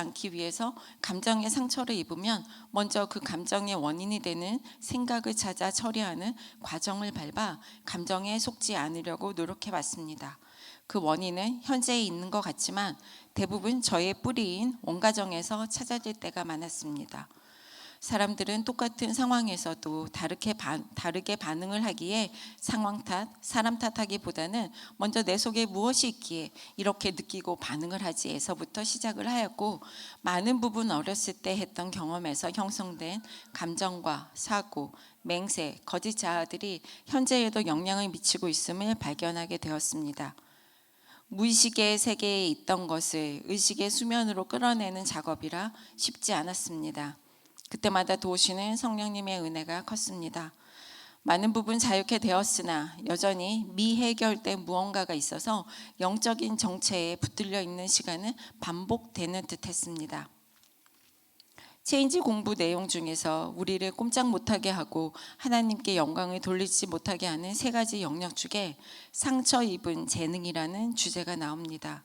않기 위해서 감정의 상처를 입으면 먼저 그 감정의 원인이 되는 생각을 찾아 처리하는 과정을 밟아 감정에 속지 않으려고 노력해 봤습니다. 그 원인은 현재에 있는 것 같지만 대부분 저의 뿌리인 원가정에서 찾아질 때가 많았습니다. 사람들은 똑같은 상황에서도 다르게 반응을 하기에 상황 탓, 사람 탓하기보다는 먼저 내 속에 무엇이 있기에 이렇게 느끼고 반응을 하지에서부터 시작을 하였고, 많은 부분 어렸을 때 했던 경험에서 형성된 감정과 사고, 맹세, 거짓 자아들이 현재에도 영향을 미치고 있음을 발견하게 되었습니다. 무의식의 세계에 있던 것을 의식의 수면으로 끌어내는 작업이라 쉽지 않았습니다. 그때마다 도우시는 성령님의 은혜가 컸습니다. 많은 부분 자유케 되었으나 여전히 미해결된 무언가가 있어서 영적인 정체에 붙들려 있는 시간은 반복되는 듯 했습니다. 체인지 공부 내용 중에서 우리를 꼼짝 못하게 하고 하나님께 영광을 돌리지 못하게 하는 세 가지 영역 중에 상처 입은 재능이라는 주제가 나옵니다.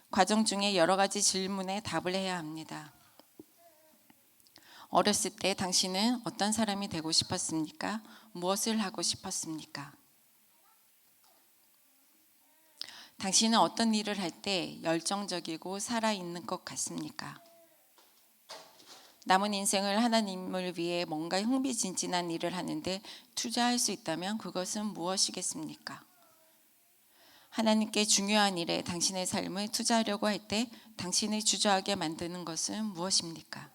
과정 중에 여러 가지 질문에 답을 해야 합니다. 어렸을 때 당신은 어떤 사람이 되고 싶었습니까? 무엇을 하고 싶었습니까? 당신은 어떤 일을 할 때 열정적이고 살아있는 것 같습니까? 남은 인생을 하나님을 위해 뭔가 흥미진진한 일을 하는데 투자할 수 있다면 그것은 무엇이겠습니까? 하나님께 중요한 일에 당신의 삶을 투자하려고 할 때 당신을 주저하게 만드는 것은 무엇입니까?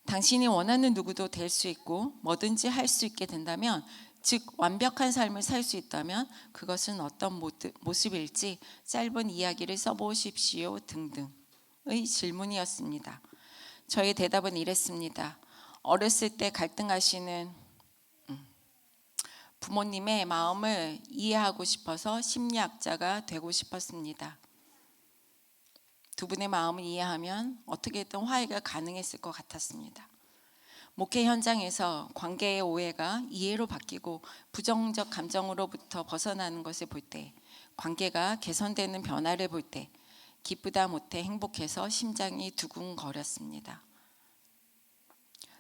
당신이 원하는 누구도 될 수 있고 뭐든지 할 수 있게 된다면, 즉 완벽한 삶을 살 수 있다면 그것은 어떤 모습일지 짧은 이야기를 써보십시오 등등의 질문이었습니다. 저의 대답은 이랬습니다. 어렸을 때 갈등하시는 부모님의 마음을 이해하고 싶어서 심리학자가 되고 싶었습니다. 두 분의 마음을 이해하면 어떻게든 화해가 가능했을 것 같았습니다. 목회 현장에서 관계의 오해가 이해로 바뀌고 부정적 감정으로부터 벗어나는 것을 볼 때, 관계가 개선되는 변화를 볼 때 기쁘다 못해 행복해서 심장이 두근거렸습니다.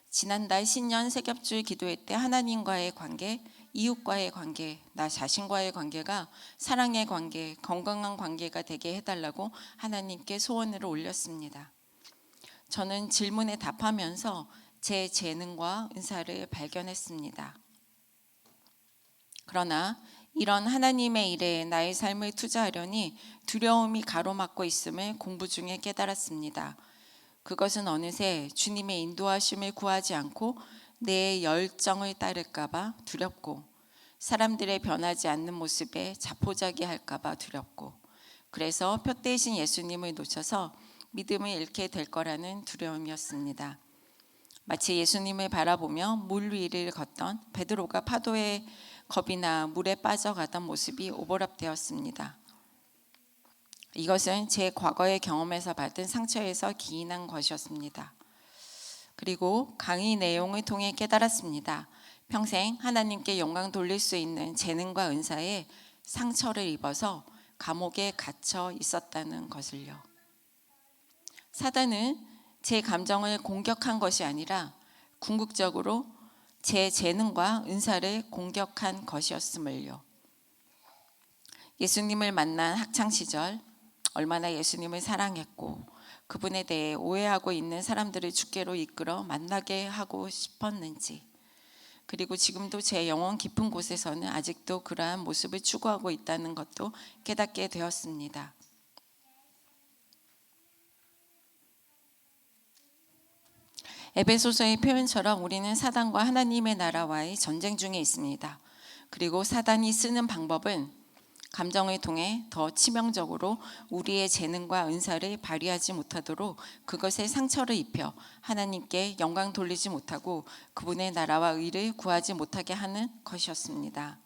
지난달 신년 새벽주일 기도회 때 하나님과의 관계, 이웃과의 관계, 나 자신과의 관계가 사랑의 관계, 건강한 관계가 되게 해달라고 하나님께 소원을 올렸습니다. 저는 질문에 답하면서 제 재능과 은사를 발견했습니다. 그러나 이런 하나님의 일에 나의 삶을 투자하려니 두려움이 가로막고 있음을 공부 중에 깨달았습니다. 그것은 어느새 주님의 인도하심을 구하지 않고 내 열정을 따를까봐 두렵고, 사람들의 변하지 않는 모습에 자포자기할까봐 두렵고, 그래서 표대이신 예수님을 놓쳐서 믿음을 잃게 될 거라는 두려움이었습니다. 마치 예수님을 바라보며 물 위를 걷던 베드로가 파도에 겁이 나 물에 빠져가던 모습이 오버랩되었습니다. 이것은 제 과거의 경험에서 받은 상처에서 기인한 것이었습니다. 그리고 강의 내용을 통해 깨달았습니다. 평생 하나님께 영광 돌릴 수 있는 재능과 은사에 상처를 입어서 감옥에 갇혀 있었다는 것을요. 사단은 제 감정을 공격한 것이 아니라 궁극적으로 제 재능과 은사를 공격한 것이었음을요. 예수님을 만난 학창시절 얼마나 예수님을 사랑했고 그분에 대해 오해하고 있는 사람들을 주께로 이끌어 만나게 하고 싶었는지, 그리고 지금도 제 영혼 깊은 곳에서는 아직도 그러한 모습을 추구하고 있다는 것도 깨닫게 되었습니다. 에베소서의 표현처럼 우리는 사단과 하나님의 나라와의 전쟁 중에 있습니다. 그리고 사단이 쓰는 방법은 감정을 통해 더 치명적으로 우리의 재능과 은사를 발휘하지 못하도록 그것에 상처를 입혀 하나님께 영광 돌리지 못하고 그분의 나라와 의를 구하지 못하게 하는 것이었습니다.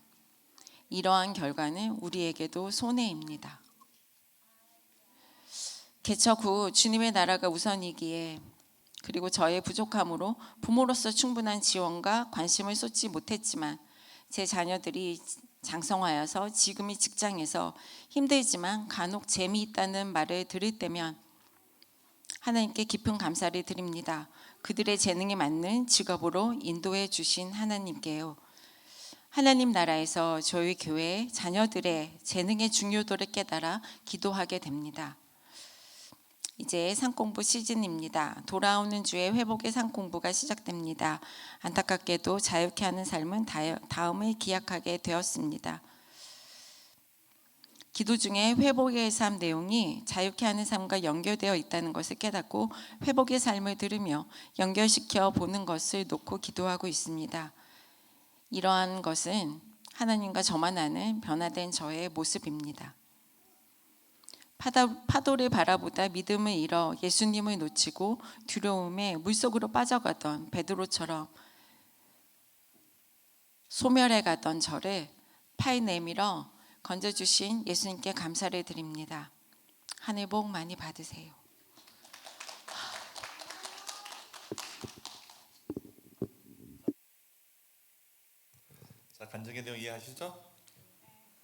이러한 결과는 우리에게도 손해입니다. 개척 후 주님의 나라가 우선이기에, 그리고 저의 부족함으로 부모로서 충분한 지원과 관심을 쏟지 못했지만 제 자녀들이 장성하여서 지금의 직장에서 힘들지만 간혹 재미있다는 말을 들을 때면 하나님께 깊은 감사를 드립니다. 그들의 재능에 맞는 직업으로 인도해 주신 하나님께요. 하나님 나라에서 저희 교회 자녀들의 재능의 중요도를 깨달아 기도하게 됩니다. 이제 상공부 시즌입니다. 돌아오는 주에 회복의 상공부가 시작됩니다. 안타깝게도 자유케 하는 삶은 다음을 기약하게 되었습니다. 기도 중에 회복의 삶 내용이 자유케 하는 삶과 연결되어 있다는 것을 깨닫고 회복의 삶을 들으며 연결시켜 보는 것을 놓고 기도하고 있습니다. 이러한 것은 하나님과 저만 아는 변화된 저의 모습입니다. 파도를 바라보다 믿음을 잃어 예수님을 놓치고 두려움에 물속으로 빠져가던 베드로처럼 소멸해 가던 저를 팔 내밀어 건져주신 예수님께 감사를 드립니다. 하늘 복 많이 받으세요. 자, 간증의 내용 이해하시죠?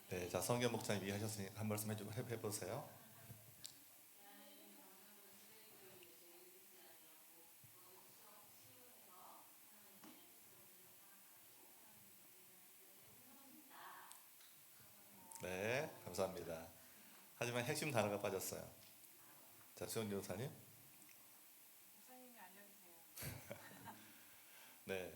네, 자 성경 목사님 이해하셨으니까 한 말씀 해보세요. 네, 감사합니다. 하지만 핵심 단어가 빠졌어요. 자, 수영 교사님. 목사님이 알려주세요. 네,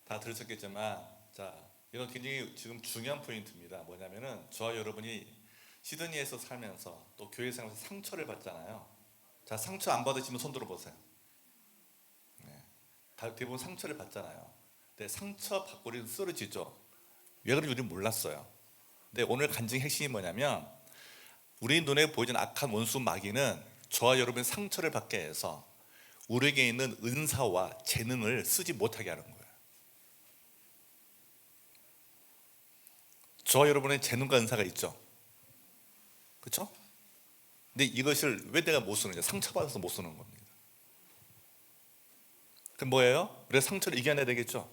다 들으셨겠지만, 자, 이건 굉장히 지금 중요한 포인트입니다. 뭐냐면은 저와 여러분이 시드니에서 살면서 또 교회 생활에서 상처를 받잖아요. 자, 상처 안 받으시면 손 들어보세요. 네, 대부분 상처를 받잖아요. 근데 상처 받고 우리는 쓰러지죠. 왜 그런지 우리는 몰랐어요. 근데 오늘 간증의 핵심이 뭐냐면 우리 눈에 보이는 악한 원수 마귀는 저와 여러분의 상처를 받게 해서 우리에게 있는 은사와 재능을 쓰지 못하게 하는 거예요. 저와 여러분의 재능과 은사가 있죠. 그렇죠? 근데 이것을 왜 내가 못 쓰느냐? 상처받아서 못 쓰는 겁니다. 그럼 뭐예요? 우리가 상처를 이겨내야 되겠죠.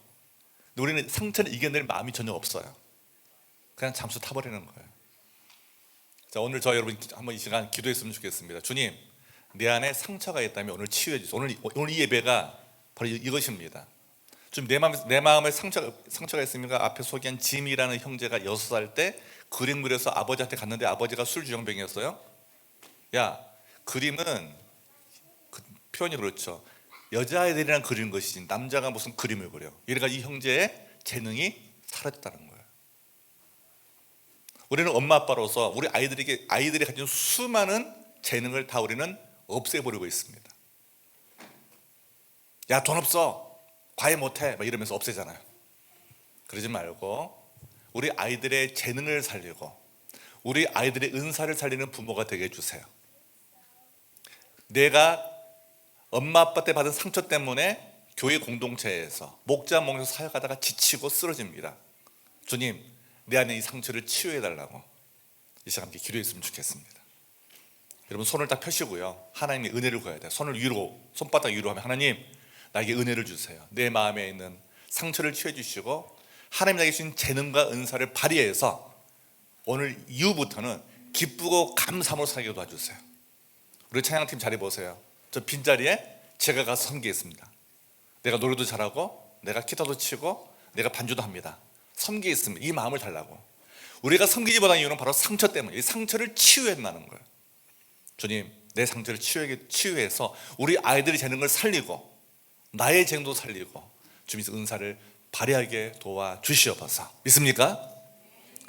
근데 우리는 상처를 이겨낼 마음이 전혀 없어요. 그냥 잠수 타버리는 거예요. 자, 오늘 저 여러분 한번 이 시간 기도했으면 좋겠습니다. 주님, 내 안에 상처가 있다면 오늘 치유해 주세요. 오늘 이 예배가 바로 이것입니다. 좀 내 마음에 상처가 있습니까? 앞에 소개한 짐이라는 형제가 6살 때 그림 그려서 아버지한테 갔는데 아버지가 술주정뱅이였어요. 야, 그림은 표현이 그렇죠. 여자아이들이랑 그리는 것이지 남자가 무슨 그림을 그려. 이래가 이 형제의 재능이 사라졌다는 거예요. 우리는 엄마 아빠로서 우리 아이들이 가진 수많은 재능을 다 우리는 없애버리고 있습니다. 야, 돈 없어, 과외 못해, 막 이러면서 없애잖아요. 그러지 말고 우리 아이들의 재능을 살리고 우리 아이들의 은사를 살리는 부모가 되게 해주세요. 내가 엄마 아빠 때 받은 상처 때문에 교회 공동체에서 목자 목에서 사역하다가 지치고 쓰러집니다. 주님, 내 안에 이 상처를 치유해달라고 이 시간 함께 기도했으면 좋겠습니다. 여러분 손을 딱 펴시고요, 하나님의 은혜를 구해야 돼요. 손을 위로, 손바닥 위로 하면 하나님, 나에게 은혜를 주세요. 내 마음에 있는 상처를 치유해 주시고 하나님 나에게 주신 재능과 은사를 발휘해서 오늘 이후부터는 기쁘고 감사함으로 살게 도와주세요. 우리 찬양팀 자리 보세요. 저 빈자리에 제가 가서 섬기겠습니다. 내가 노래도 잘하고 내가 기타도 치고 내가 반주도 합니다. 섬기겠습니다. 이 마음을 달라고. 우리가 섬기지보다는 이유는 바로 상처 때문에, 이 상처를 치유해나는 거예요. 주님, 내 상처를 치유해서 우리 아이들의 재능을 살리고 나의 재능도 살리고 주님의 은사를 발휘하게 도와주시옵소서. 믿습니까?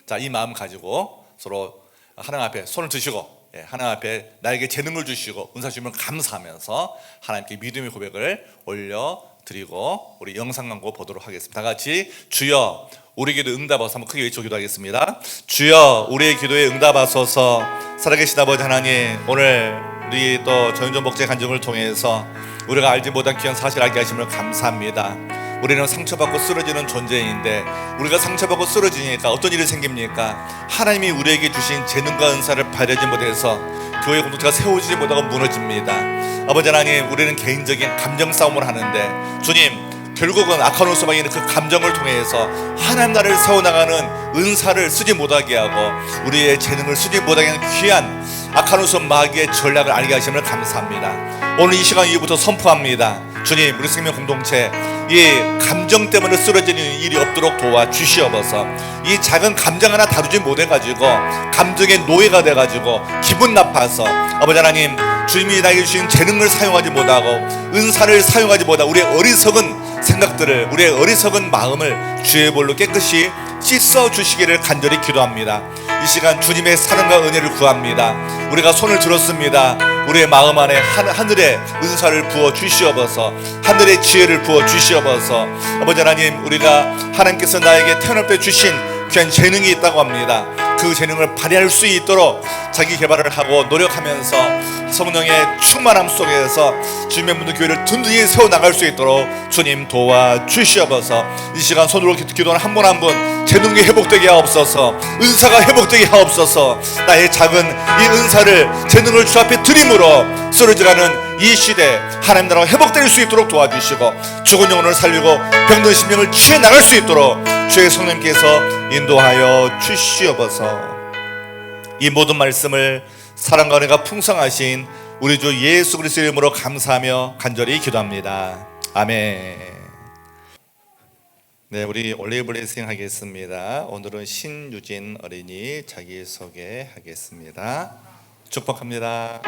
자, 이 마음 가지고 서로 하나님 앞에 손을 드시고, 하나님 앞에 나에게 재능을 주시고 은사 주시면 감사하면서 하나님께 믿음의 고백을 올려드리고 우리 영상 광고 보도록 하겠습니다. 다 같이 주여 우리 기도 응답하소서 한번 크게 외쳐 기도하겠습니다. 주여 우리의 기도에 응답하소서. 살아계신 아버지 하나님, 오늘 우리 또 전인전 목재 간증을 통해서 우리가 알지 못한 귀한 사실 알게 하심을 감사합니다. 우리는 상처받고 쓰러지는 존재인데 우리가 상처받고 쓰러지니까 어떤 일이 생깁니까? 하나님이 우리에게 주신 재능과 은사를 발휘하지 못해서 교회 공동체가 세워지지 못하고 무너집니다. 아버지 하나님, 우리는 개인적인 감정 싸움을 하는데 주님, 결국은 아카노스 방에는 그 감정을 통해서 하나님 나라를 세워나가는 은사를 쓰지 못하게 하고 우리의 재능을 쓰지 못하게 하는 귀한 아카노스 마귀의 전략을 알게 하심을 감사합니다. 오늘 이 시간 이후부터 선포합니다. 주님, 우리 생명 공동체 이 감정 때문에 쓰러지는 일이 없도록 도와주시옵소서. 이 작은 감정 하나 다루지 못해가지고 감정의 노예가 돼가지고 기분 나빠서 아버지 하나님, 주님이 나에게 주신 재능을 사용하지 못하고 은사를 사용하지 못하고 우리의 어리석은 생각들을, 우리의 어리석은 마음을 주의 볼로 깨끗이 씻어 주시기를 간절히 기도합니다. 이 시간 주님의 사랑과 은혜를 구합니다. 우리가 손을 들었습니다. 우리의 마음 안에 하늘의 은사를 부어 주시옵소서. 하늘의 지혜를 부어 주시옵소서. 아버지 하나님, 우리가 하나님께서 나에게 태어날 때 주신 귀한 재능이 있다고 합니다. 그 재능을 발휘할 수 있도록 자기 개발을 하고 노력하면서 성령의 충만함 속에서 주님의 문도 교회를 든든히 세워나갈 수 있도록 주님 도와주시옵소서. 이 시간 손으로 기도하는 한 분 한 분 재능이 회복되게 하옵소서. 은사가 회복되게 하옵소서. 나의 작은 이 은사를, 재능을 주 앞에 드림으로 쓰러져가는 이 시대 하나님 나라가 회복될 수 있도록 도와주시고 죽은 영혼을 살리고 병든 심령을 취해 나갈 수 있도록 주의 성령께서 인도하여 주시옵소서. 이 모든 말씀을 사랑과 은혜가 풍성하신 우리 주 예수 그리스도의 이름으로 감사하며 간절히 기도합니다. 아멘. 네, 우리 올리브 블레싱 하겠습니다. 오늘은 신유진 어린이 자기소개 하겠습니다. 축복합니다.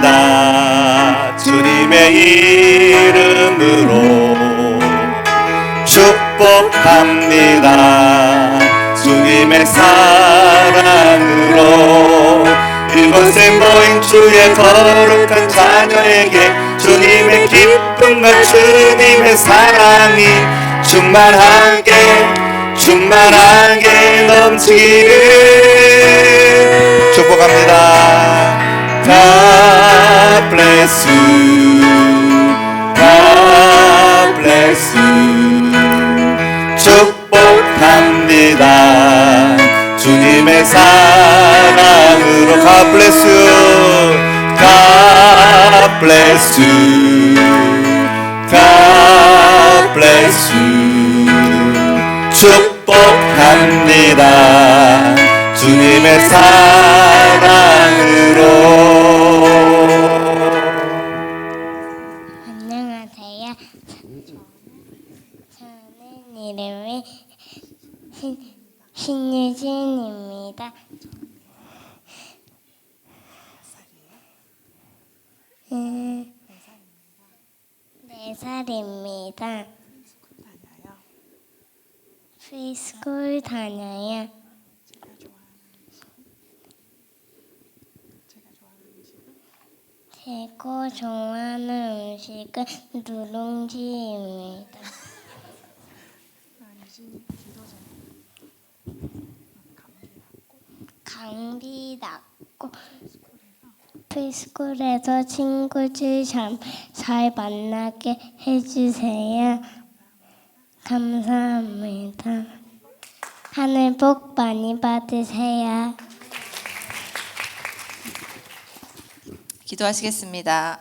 축복합니다. 주님의 이름으로 축복합니다. 주님의 사랑으로 이곳에 모인 주의 거룩한 자녀에게 주님의 기쁨과 주님의 사랑이 충만하게 넘치기를 축복합니다. God bless you. God bless you. 축복합니다. 주님의 사랑으로 God bless you. God bless you. God bless you. 축복합니다. 주님의 사랑으로. 안녕하세요. 저는 이름이 신유진입니다. 네 살입니다. 프리스쿨 다녀요. 제가 좋아하는 음식은 누룽지입니다. 감기 낫고 프리스쿨에서 친구들 잘 만나게 해주세요. 감사합니다. 하늘 복 많이 받으세요. 기도하시겠습니다.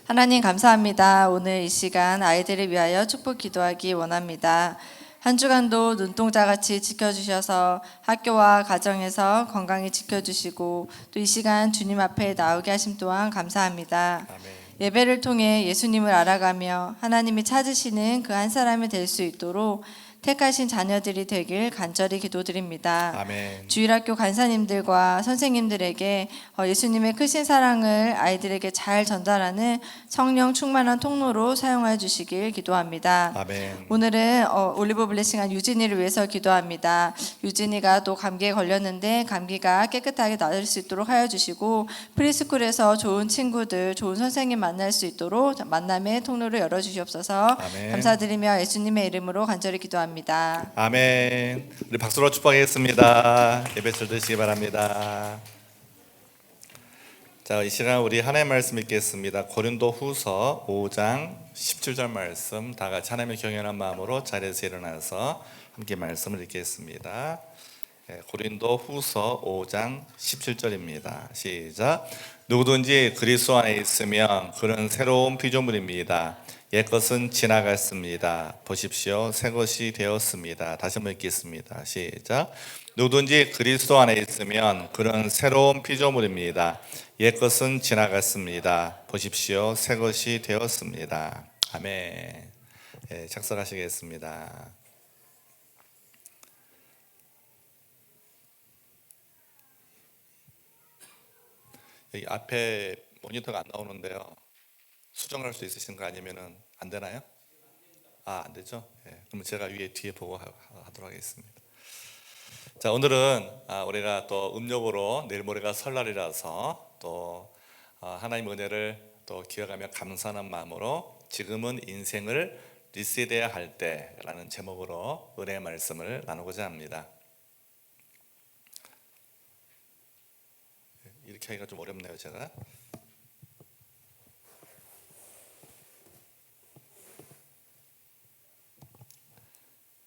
하나님 감사합니다. 오늘 이 시간 아이들을 위하여 축복 기도하기 원합니다. 한 주간도 눈동자같이 지켜주셔서 학교와 가정에서 건강히 지켜주시고 또 이 시간 주님 앞에 나오게 하심 또한 감사합니다. 아멘. 예배를 통해 예수님을 알아가며 하나님이 찾으시는 그 한 사람이 될 수 있도록 택하신 자녀들이 되길 간절히 기도드립니다. 아멘. 주일학교 간사님들과 선생님들에게 예수님의 크신 사랑을 아이들에게 잘 전달하는 성령 충만한 통로로 사용하여 주시길 기도합니다. 아멘. 오늘은 올리브 블레싱한 유진이를 위해서 기도합니다. 유진이가 또 감기에 걸렸는데 감기가 깨끗하게 나을 수 있도록 하여 주시고 프리스쿨에서 좋은 친구들, 좋은 선생님 만날 수 있도록 만남의 통로를 열어주시옵소서. 아멘. 감사드리며 예수님의 이름으로 간절히 기도합니다. 아멘. 우리 박수로 축복하겠습니다. 예배 잘 드시기 바랍니다. 자, 이 시간 우리 하나님의 말씀 읽겠습니다. 고린도후서 5장 17절 말씀 다 같이 하나님의 경외하는 마음으로 자리에서 일어나서 함께 말씀을 읽겠습니다. 고린도 후서 5장 17절입니다. 시작. 누구든지 그리스도 안에 있으면 그는 새로운 피조물입니다. 옛것은 지나갔습니다. 보십시오. 새것이 되었습니다. 다시 한번 읽겠습니다. 시작. 누구든지 그리스도 안에 있으면 그는 새로운 피조물입니다. 옛것은 지나갔습니다. 보십시오. 새것이 되었습니다. 아멘. 작성하시겠습니다. 여기 앞에 모니터가 안 나오는데요. 수정할 수 있으신가 아니면은 안 되나요? 안 되죠? 그럼 제가 위에 뒤에 보고 하도록 하겠습니다. 자, 오늘은 우리가 또 음력으로 내일 모레가 설날이라서 또 하나님의 은혜를 또 기억하며 감사하는 마음으로 지금은 인생을 리셋해야 할 때라는 제목으로 은혜의 말씀을 나누고자 합니다. 이렇게 하기가 좀 어렵네요, 제가.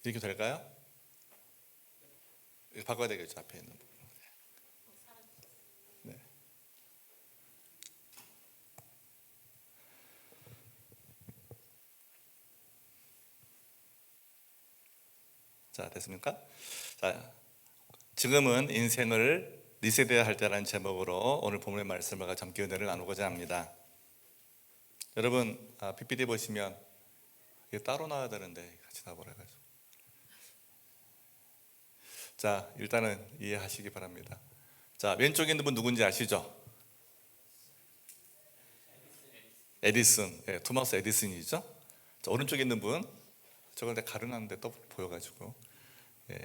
이렇게 될까요? 이거 바꿔야 되겠죠, 앞에 있는 부분. 네. 자, 됐습니까? 자, 지금은 인생을 리셋해야 할 때라는 제목으로 오늘 본문의 말씀과 함께 은혜를 나누고자 합니다. 여러분, PPT 보시면 이게 따로 나와야 되는데 같이 나와버려가지고. 자, 일단은 이해하시기 바랍니다. 자, 왼쪽에 있는 분 누군지 아시죠? 에디슨, 토마스 에디슨이죠. 자, 오른쪽에 있는 분, 저걸 내가 가르놨는데 또 보여가지고,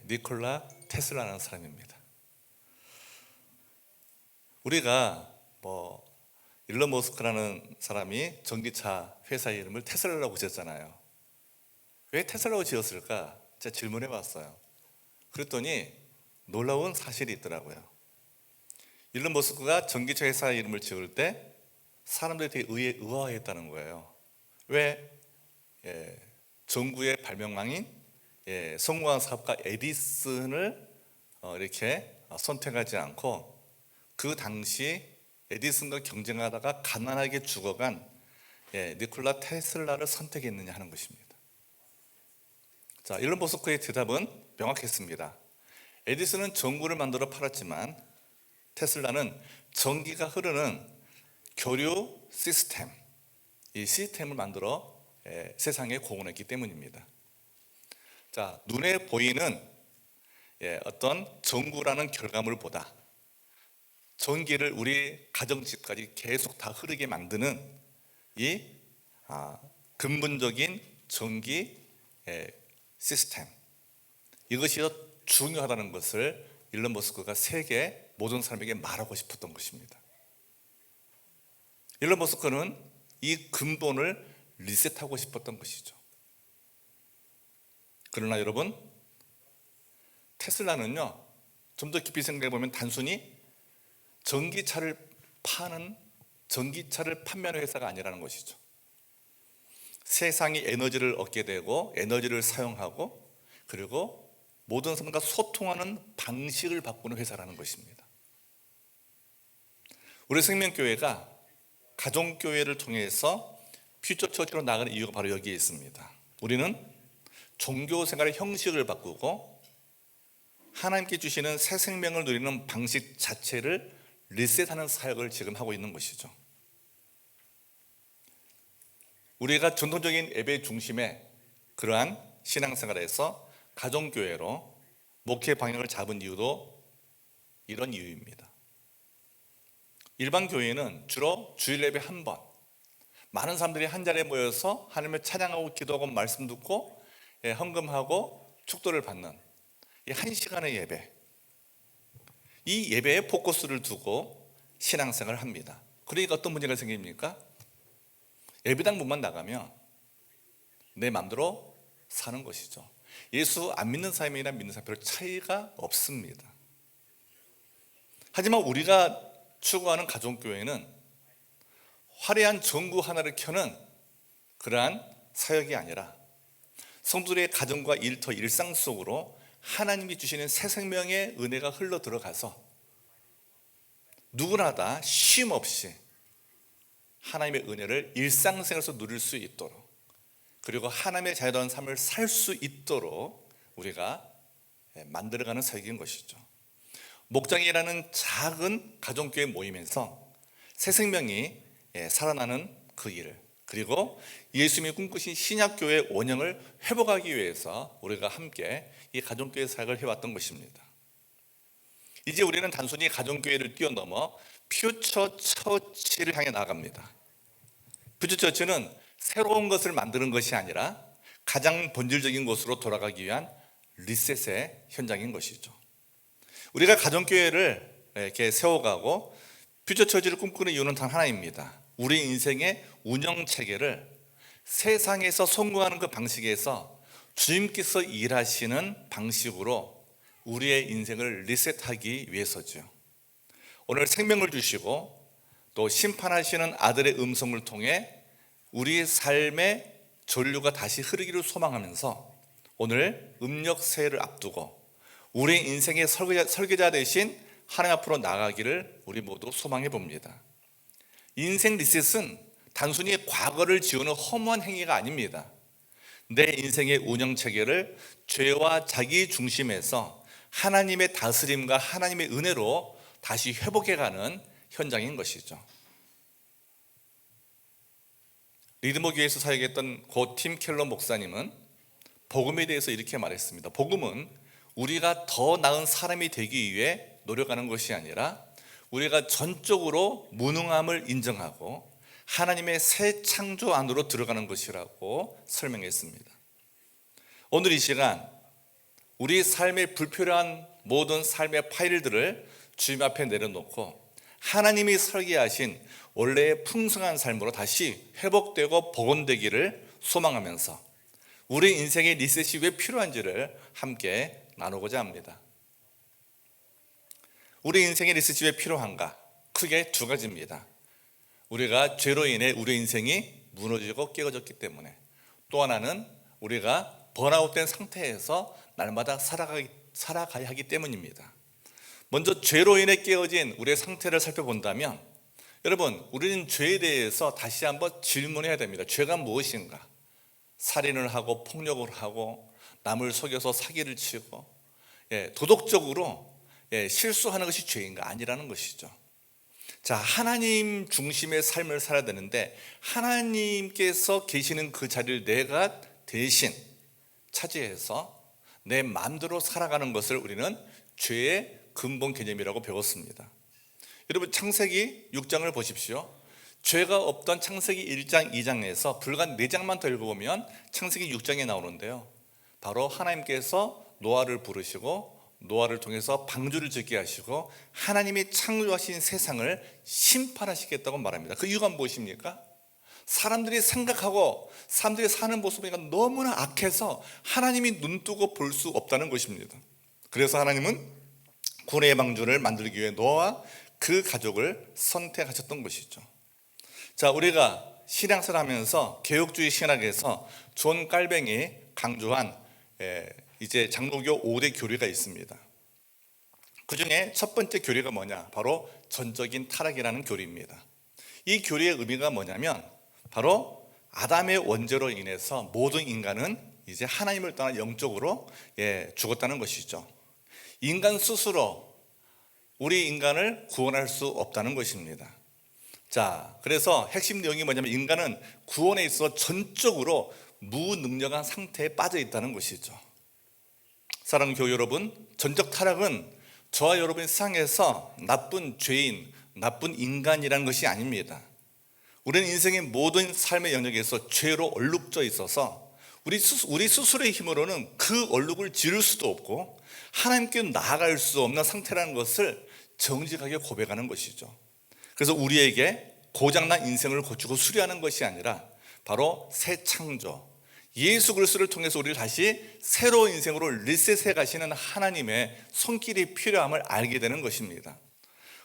니콜라 테슬라라는 사람입니다. 우리가 일론 머스크라는 사람이 전기차 회사 이름을 테슬라라고 지었잖아요. 왜 테슬라라고 지었을까? 제가 질문해 봤어요. 그랬더니 놀라운 사실이 있더라고요. 일론 머스크가 전기차 회사 이름을 지을 때 사람들이 되게 의아했다는 거예요. 왜? 전구의 발명왕인 성공한 사업가 에디슨을 이렇게 선택하지 않고 그 당시 에디슨과 경쟁하다가 가난하게 죽어간 니콜라 테슬라를 선택했느냐 하는 것입니다. 자, 일론 머스크의 대답은 명확했습니다. 에디슨은 전구를 만들어 팔았지만 테슬라는 전기가 흐르는 교류 시스템, 이 시스템을 만들어 세상에 공헌했기 때문입니다. 자, 눈에 보이는 어떤 전구라는 결과물보다 전기를 우리 가정집까지 계속 다 흐르게 만드는 이 근본적인 전기 시스템, 이것이 더 중요하다는 것을 일론 머스크가 세계 모든 사람에게 말하고 싶었던 것입니다. 일론 머스크는 이 근본을 리셋하고 싶었던 것이죠. 그러나 여러분, 테슬라는요, 좀 더 깊이 생각해 보면 단순히 전기차를 판매하는 회사가 아니라는 것이죠. 세상이 에너지를 얻게 되고 에너지를 사용하고 그리고 모든 사람과 소통하는 방식을 바꾸는 회사라는 것입니다. 우리 생명교회가 가정교회를 통해서 퓨처처치로 나가는 이유가 바로 여기에 있습니다. 우리는 종교생활의 형식을 바꾸고 하나님께 주시는 새 생명을 누리는 방식 자체를 리셋하는 사역을 지금 하고 있는 것이죠. 우리가 전통적인 예배 중심의 그러한 신앙생활에서 가정교회로 목회 방향을 잡은 이유도 이런 이유입니다. 일반 교회는 주로 주일 예배 한 번, 많은 사람들이 한 자리에 모여서 하나님을 찬양하고 기도하고 말씀 듣고 헌금하고 축도를 받는 이 한 시간의 예배, 이 예배에 포커스를 두고 신앙생활을 합니다. 그러니까 어떤 문제가 생깁니까? 예배당 문만 나가면 내 마음대로 사는 것이죠. 예수 안 믿는 사람이나 믿는 사람 별 차이가 없습니다. 하지만 우리가 추구하는 가정교회는 화려한 전구 하나를 켜는 그러한 사역이 아니라 성도들의 가정과 일터 일상 속으로 하나님이 주시는 새 생명의 은혜가 흘러 들어가서 누구나 다 쉼 없이 하나님의 은혜를 일상생활에서 누릴 수 있도록, 그리고 하나님의 자유로운 삶을 살 수 있도록 우리가 만들어가는 설계인 것이죠. 목장이라는 작은 가정교회 모임에서 새 생명이 살아나는 그 일을, 그리고 예수님이 꿈꾸신 신약교회 원형을 회복하기 위해서 우리가 함께 이 가정교회 사역을 해왔던 것입니다. 이제 우리는 단순히 가정교회를 뛰어넘어 퓨처 처치를 향해 나아갑니다. 퓨처 처치는 새로운 것을 만드는 것이 아니라 가장 본질적인 곳으로 돌아가기 위한 리셋의 현장인 것이죠. 우리가 가정교회를 이렇게 세워가고 퓨처 처치를 꿈꾸는 이유는 단 하나입니다. 우리 인생의 운영 체계를 세상에서 성공하는 그 방식에서 주님께서 일하시는 방식으로 우리의 인생을 리셋하기 위해서죠. 오늘 생명을 주시고 또 심판하시는 아들의 음성을 통해 우리의 삶의 전류가 다시 흐르기를 소망하면서 오늘 음력 새해를 앞두고 우리 인생의 설계자 대신 하나님 앞으로 나가기를 우리 모두 소망해 봅니다. 인생 리셋은 단순히 과거를 지우는 허무한 행위가 아닙니다. 내 인생의 운영 체계를 죄와 자기 중심에서 하나님의 다스림과 하나님의 은혜로 다시 회복해가는 현장인 것이죠. 리드모 교회에서 사역했던 고 팀 켈러 목사님은 복음에 대해서 이렇게 말했습니다. 복음은 우리가 더 나은 사람이 되기 위해 노력하는 것이 아니라 우리가 전적으로 무능함을 인정하고 하나님의 새 창조 안으로 들어가는 것이라고 설명했습니다. 오늘 이 시간 우리 삶에 불필요한 모든 삶의 파일들을 주님 앞에 내려놓고 하나님이 설계하신 원래의 풍성한 삶으로 다시 회복되고 복원되기를 소망하면서 우리 인생의 리셋이 왜 필요한지를 함께 나누고자 합니다. 우리 인생의 리셋이 왜 필요한가? 크게 두 가지입니다. 우리가 죄로 인해 우리 인생이 무너지고 깨어졌기 때문에, 또 하나는 우리가 번아웃된 상태에서 날마다 살아가야 하기 때문입니다. 먼저 죄로 인해 깨어진 우리의 상태를 살펴본다면, 여러분, 우리는 죄에 대해서 다시 한번 질문해야 됩니다. 죄가 무엇인가? 살인을 하고 폭력을 하고 남을 속여서 사기를 치고 도덕적으로 실수하는 것이 죄인가? 아니라는 것이죠. 자, 하나님 중심의 삶을 살아야 되는데 하나님께서 계시는 그 자리를 내가 대신 차지해서 내 마음대로 살아가는 것을 우리는 죄의 근본 개념이라고 배웠습니다. 여러분, 창세기 6장을 보십시오. 죄가 없던 창세기 1장, 2장에서 불과 4장만 더 읽어보면 창세기 6장에 나오는데요, 바로 하나님께서 노아를 부르시고 노아를 통해서 방주를 짓게 하시고 하나님이 창조하신 세상을 심판하시겠다고 말합니다. 그 이유가 무엇입니까? 사람들이 생각하고 사람들이 사는 모습이 너무나 악해서 하나님이 눈뜨고 볼 수 없다는 것입니다. 그래서 하나님은 구원의 방주를 만들기 위해 노아와 그 가족을 선택하셨던 것이죠. 자, 우리가 신앙생활 하면서 개혁주의 신학에서 존 깔뱅이 강조한 이제 장로교 5대 교리가 있습니다. 그 중에 첫 번째 교리가 뭐냐? 바로 전적인 타락이라는 교리입니다. 이 교리의 의미가 뭐냐면 바로 아담의 원죄로 인해서 모든 인간은 이제 하나님을 떠나 영적으로 죽었다는 것이죠. 인간 스스로 우리 인간을 구원할 수 없다는 것입니다. 자, 그래서 핵심 내용이 뭐냐면 인간은 구원에 있어 전적으로 무능력한 상태에 빠져 있다는 것이죠. 사랑하는 교회 여러분, 전적 타락은 저와 여러분이 세상에서 나쁜 죄인, 나쁜 인간이라는 것이 아닙니다. 우리는 인생의 모든 삶의 영역에서 죄로 얼룩져 있어서 우리 스스로의 힘으로는 그 얼룩을 지울 수도 없고 하나님께 나아갈 수 없는 상태라는 것을 정직하게 고백하는 것이죠. 그래서 우리에게 고장난 인생을 고치고 수리하는 것이 아니라 바로 새 창조, 예수 그리스도를 통해서 우리를 다시 새로운 인생으로 리셋해 가시는 하나님의 손길이 필요함을 알게 되는 것입니다.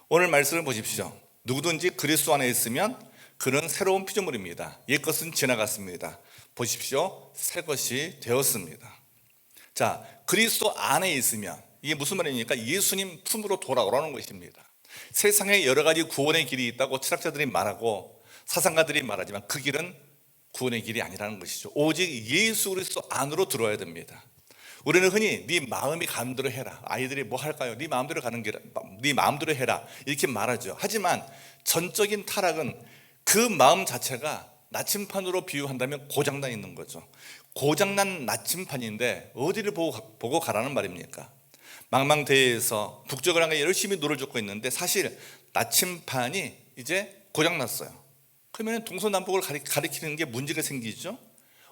오늘 말씀을 보십시오. 누구든지 그리스도 안에 있으면 그는 새로운 피조물입니다. 옛것은 지나갔습니다. 보십시오. 새 것이 되었습니다. 자, 그리스도 안에 있으면 이게 무슨 말입니까? 예수님 품으로 돌아오라는 것입니다. 세상에 여러 가지 구원의 길이 있다고 철학자들이 말하고 사상가들이 말하지만 그 길은 구원의 길이 아니라는 것이죠. 오직 예수 그리스도 안으로 들어와야 됩니다. 우리는 흔히 네 마음이 가는 대로 해라. 아이들이 뭐 할까요? 네 마음대로 가는 길, 네 마음대로 해라 이렇게 말하죠. 하지만 전적인 타락은 그 마음 자체가 나침판으로 비유한다면 고장나 있는 거죠. 고장난 나침판인데 어디를 보고 가라는 말입니까? 망망대해에서 북적을 향해 열심히 노를 젓고 있는데 사실 나침판이 이제 고장났어요. 그러면 동서남북을 가리키는 게 문제가 생기죠.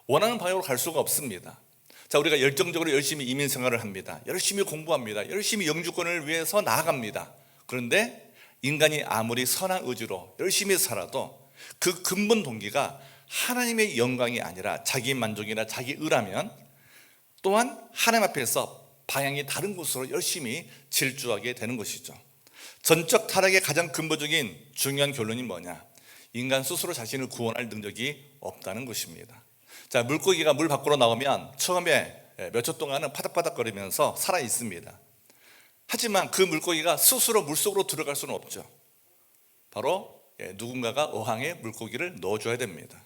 원하는 방향으로 갈 수가 없습니다. 자, 우리가 열정적으로 열심히 이민 생활을 합니다. 열심히 공부합니다. 열심히 영주권을 위해서 나아갑니다. 그런데 인간이 아무리 선한 의지로 열심히 살아도 그 근본 동기가 하나님의 영광이 아니라 자기 만족이나 자기 의라면 또한 하나님 앞에서 방향이 다른 곳으로 열심히 질주하게 되는 것이죠. 전적 타락의 가장 근본적인 중요한 결론이 뭐냐? 인간 스스로 자신을 구원할 능력이 없다는 것입니다. 자, 물고기가 물 밖으로 나오면 처음에 몇 초 동안은 파닥파닥거리면서 살아 있습니다. 하지만 그 물고기가 스스로 물속으로 들어갈 수는 없죠. 바로 누군가가 어항에 물고기를 넣어줘야 됩니다.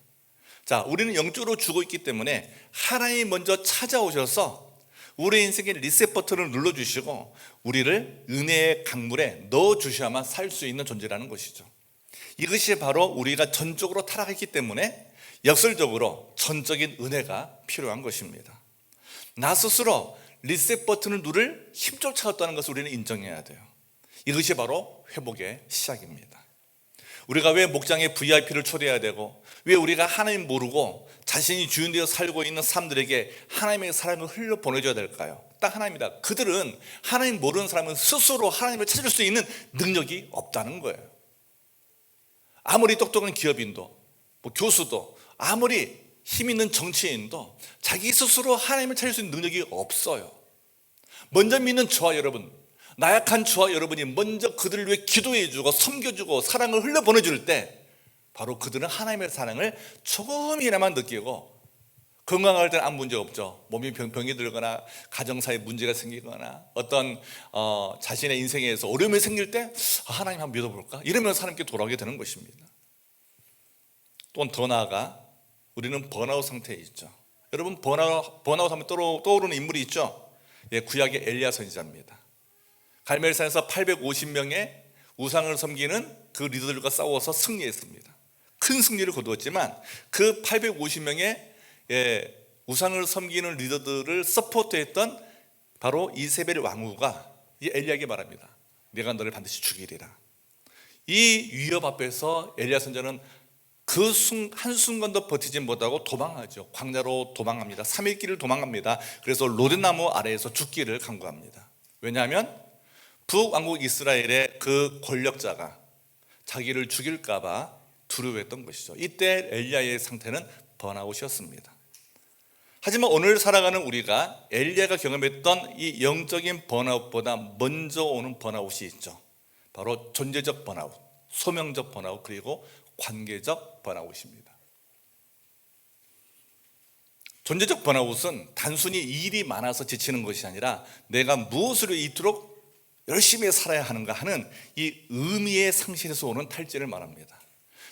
자, 우리는 영적으로 죽어 있기 때문에 하나님이 먼저 찾아오셔서 우리 인생의 리셋 버튼을 눌러주시고 우리를 은혜의 강물에 넣어주셔야만 살 수 있는 존재라는 것이죠. 이것이 바로 우리가 전적으로 타락했기 때문에 역설적으로 전적인 은혜가 필요한 것입니다. 나 스스로 리셋 버튼을 누를 힘조차 없다는 것을 우리는 인정해야 돼요. 이것이 바로 회복의 시작입니다. 우리가 왜 목장에 VIP를 초대해야 되고 왜 우리가 하나님 모르고 자신이 주인 되어 살고 있는 사람들에게 하나님의 사랑을 흘려 보내줘야 될까요? 딱 하나입니다. 그들은 하나님 모르는 사람은 스스로 하나님을 찾을 수 있는 능력이 없다는 거예요. 아무리 똑똑한 기업인도 교수도 아무리 힘 있는 정치인도 자기 스스로 하나님을 찾을 수 있는 능력이 없어요. 먼저 믿는 저와 여러분, 나약한 저와 여러분이 먼저 그들을 위해 기도해주고 섬겨주고 사랑을 흘려보내줄 때 바로 그들은 하나님의 사랑을 조금이나마 느끼고 건강할 때는 아무 문제 없죠. 몸이 병이 들거나 가정사에 문제가 생기거나 어떤 자신의 인생에서 어려움이 생길 때 하나님 한번 믿어볼까? 이러면서 하나님께 돌아오게 되는 것입니다. 또 더 나아가 우리는 번아웃 상태에 있죠. 여러분 번아웃 하면 떠오르는 인물이 있죠. 구약의 엘리야 선지자입니다. 갈멜산에서 850명의 우상을 섬기는 그 리더들과 싸워서 승리했습니다. 큰 승리를 거두었지만 그 850명의 우상을 섬기는 리더들을 서포트했던 바로 이세벨 왕후가 이 엘리야에게 말합니다. 내가 너를 반드시 죽이리라. 이 위협 앞에서 엘리야 선지자는 그 한순간도 버티지 못하고 도망하죠. 광야로 도망갑니다. 3일 길을 도망갑니다. 그래서 로뎀나무 아래에서 죽기를 간구합니다. 왜냐하면 북왕국 이스라엘의 그 권력자가 자기를 죽일까 봐 두려워했던 것이죠. 이때 엘리야의 상태는 번아웃이었습니다. 하지만 오늘 살아가는 우리가 엘리야가 경험했던 이 영적인 번아웃보다 먼저 오는 번아웃이 있죠. 바로 존재적 번아웃, 소명적 번아웃, 그리고 관계적 번아웃입니다. 존재적 번아웃은 단순히 일이 많아서 지치는 것이 아니라 내가 무엇으로 이토록 열심히 살아야 하는가 하는 이 의미의 상실에서 오는 탈진을 말합니다.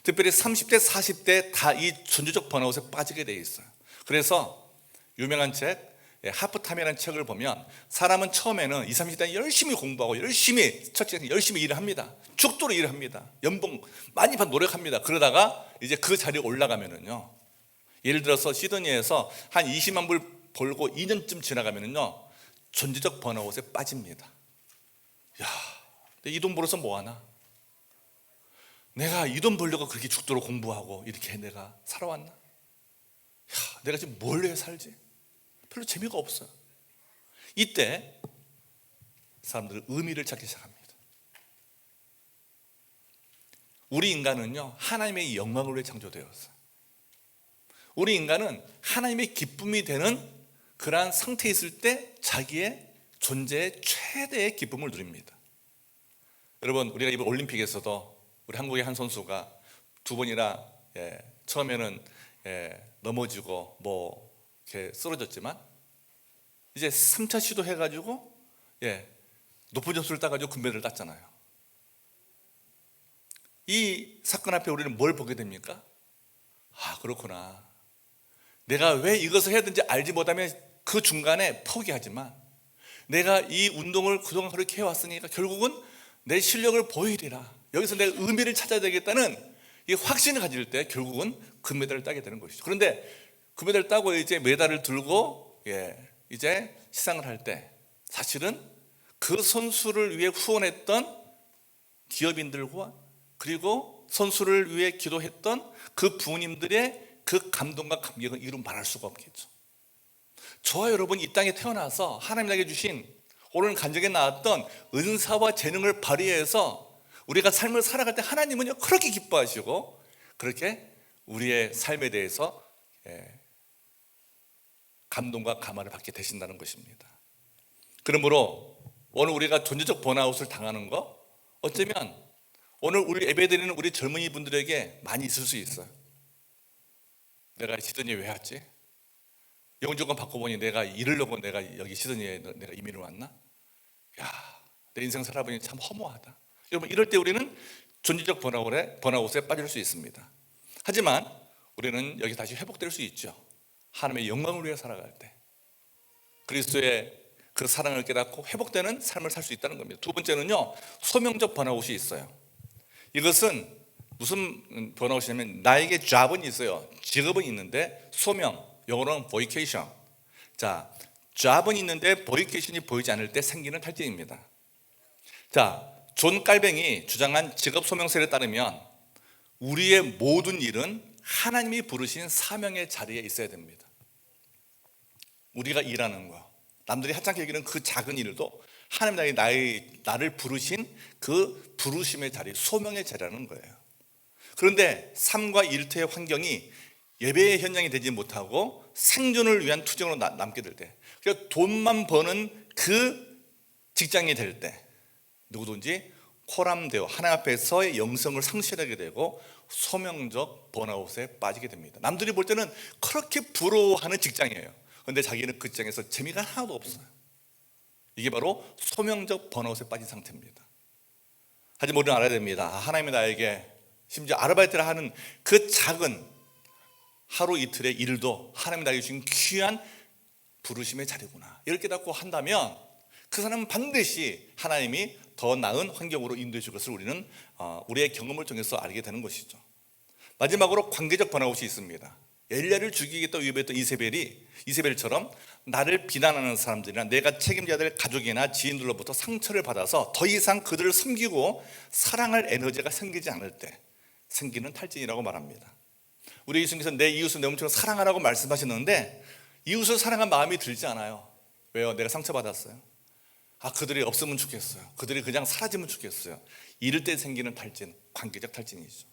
특별히 30대, 40대 다 이 존재적 번아웃에 빠지게 되어 있어요. 그래서 유명한 책 하프타임이라는 책을 보면 사람은 처음에는 20, 30대 열심히 공부하고 열심히 일을 합니다. 죽도록 일을 합니다. 연봉 많이 받고 노력합니다. 그러다가 이제 그 자리에 올라가면은요, 예를 들어서 시드니에서 한 20만 불 벌고 2년쯤 지나가면은요 존재적 번아웃에 빠집니다. 야, 이 돈 벌어서 뭐 하나? 내가 이 돈 벌려고 그렇게 죽도록 공부하고 이렇게 내가 살아왔나? 야, 내가 지금 뭘 해 살지? 별로 재미가 없어요. 이때 사람들은 의미를 찾기 시작합니다. 우리 인간은요 하나님의 영광을 위해 창조되었어요. 우리 인간은 하나님의 기쁨이 되는 그러한 상태에 있을 때 자기의 존재의 최대의 기쁨을 누립니다. 여러분, 우리가 이번 올림픽에서도 우리 한국의 한 선수가 2번이나 처음에는 넘어지고 뭐 이렇게 쓰러졌지만 이제 3차 시도 해가지고 높은 점수를 따가지고 금메달을 땄잖아요. 이 사건 앞에 우리는 뭘 보게 됩니까? 아, 그렇구나. 내가 왜 이것을 해야 되는지 알지 못하면 그 중간에 포기하지만, 내가 이 운동을 그동안 그렇게 해왔으니까 결국은 내 실력을 보이리라, 여기서 내 의미를 찾아야 되겠다는 이 확신을 가질 때 결국은 금메달을 따게 되는 것이죠. 그런데 금메달을 따고 이제 메달을 들고 이제 시상을 할 때, 사실은 그 선수를 위해 후원했던 기업인들과 그리고 선수를 위해 기도했던 그 부모님들의 그 감동과 감격은 이루 말할 수가 없겠죠. 저와 여러분 이 땅에 태어나서 하나님에게 주신, 오늘 간증에 나왔던 은사와 재능을 발휘해서 우리가 삶을 살아갈 때 하나님은요 그렇게 기뻐하시고 그렇게 우리의 삶에 대해서 감동과 감화를 받게 되신다는 것입니다. 그러므로 오늘 우리가 존재적 번아웃을 당하는 거, 어쩌면 오늘 우리 예배드리는 우리 젊은이 분들에게 많이 있을 수 있어요. 내가 시드니에 왜 왔지? 영주권 바꿔보니 내가 이러려고 내가 여기 시드니에 내가 이민을 왔나? 야, 내 인생 살아보니 참 허무하다. 여러분, 이럴 때 우리는 존재적 번아웃에 빠질 수 있습니다. 하지만 우리는 여기 다시 회복될 수 있죠. 하나님의 영광을 위해 살아갈 때 그리스도의 그 사랑을 깨닫고 회복되는 삶을 살 수 있다는 겁니다. 두 번째는요, 소명적 번아웃이 있어요. 이것은 무슨 번아웃이냐면, 나에게 잡은 있어요, 직업은 있는데 소명, 영어로는 vocation. 자, 잡은 있는데 vocation이 보이지 않을 때 생기는 탈진입니다. 자, 존 깔뱅이 주장한 직업 소명설에 따르면 우리의 모든 일은 하나님이 부르신 사명의 자리에 있어야 됩니다. 우리가 일하는 거, 남들이 하찮게 여기는 그 작은 일도 하나님 나를 부르신 그 부르심의 자리, 소명의 자리라는 거예요. 그런데 삶과 일터의 환경이 예배의 현장이 되지 못하고 생존을 위한 투쟁으로 남게 될 때, 그러니까 돈만 버는 그 직장이 될 때 누구든지 코람되어 하나님 앞에서의 영성을 상실하게 되고 소명적 번아웃에 빠지게 됩니다. 남들이 볼 때는 그렇게 부러워하는 직장이에요. 그런데 자기는 그 직장에서 재미가 하나도 없어요. 이게 바로 소명적 번아웃에 빠진 상태입니다. 하지만 우리는 알아야 됩니다. 하나님이 나에게 심지어 아르바이트를 하는 그 작은 하루 이틀의 일도 하나님이 나에게 주신 귀한 부르심의 자리구나, 이렇게 깨닫고 한다면 그 사람은 반드시 하나님이 더 나은 환경으로 인도해 줄 것을 우리는 우리의 경험을 통해서 알게 되는 것이죠. 마지막으로 관계적 번아웃이 있습니다. 엘리야를 죽이겠다 위협했던 이세벨처럼 나를 비난하는 사람들이나 내가 책임져야 될 가족이나 지인들로부터 상처를 받아서 더 이상 그들을 섬기고 사랑할 에너지가 생기지 않을 때 생기는 탈진이라고 말합니다. 우리 예수님께서 내 이웃을 내 몸처럼 사랑하라고 말씀하셨는데 이웃을 사랑한 마음이 들지 않아요. 왜요? 내가 상처받았어요. 그들이 없으면 좋겠어요. 그들이 그냥 사라지면 좋겠어요. 이럴 때 생기는 탈진, 관계적 탈진이죠.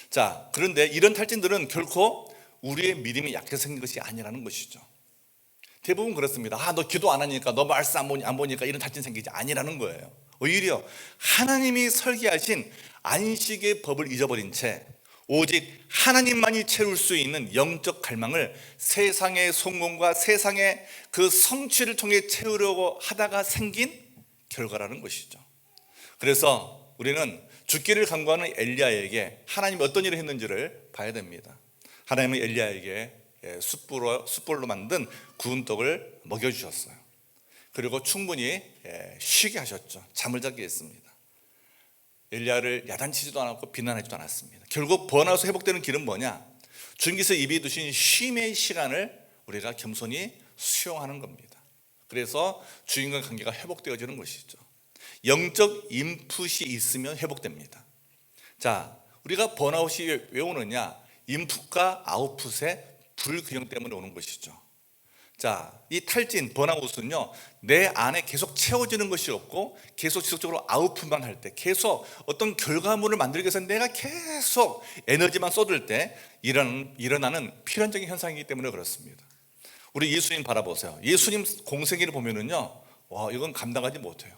자, 그런데 이런 탈진들은 결코 우리의 믿음이 약해서 생긴 것이 아니라는 것이죠. 대부분 그렇습니다. 너 기도 안 하니까, 너 말씀 안 보니까 이런 탈진 생기지, 아니라는 거예요. 오히려 하나님이 설계하신 안식의 법을 잊어버린 채 오직 하나님만이 채울 수 있는 영적 갈망을 세상의 성공과 세상의 그 성취를 통해 채우려고 하다가 생긴 결과라는 것이죠. 그래서 우리는 죽기를 간구하는 엘리야에게 하나님이 어떤 일을 했는지를 봐야 됩니다. 하나님은 엘리야에게 숯불로 만든 구운 떡을 먹여주셨어요. 그리고 충분히 쉬게 하셨죠. 잠을 자게 했습니다. 엘리야를 야단치지도 않았고 비난하지도 않았습니다. 결국 번아웃에서 회복되는 길은 뭐냐? 주님께서 입에 두신 쉼의 시간을 우리가 겸손히 수용하는 겁니다. 그래서 주인과 관계가 회복되어지는 것이죠. 영적 인풋이 있으면 회복됩니다. 자, 우리가 번아웃이 왜 오느냐? 인풋과 아웃풋의 불균형 때문에 오는 것이죠. 자, 이 탈진, 번아웃은요, 내 안에 계속 채워지는 것이 없고 계속 지속적으로 아웃풋만 할 때, 계속 어떤 결과물을 만들기 위해서 내가 계속 에너지만 쏟을 때 일어나는 필연적인 현상이기 때문에 그렇습니다. 우리 예수님 바라보세요. 예수님 공생애를 보면은요, 와, 이건 감당하지 못해요.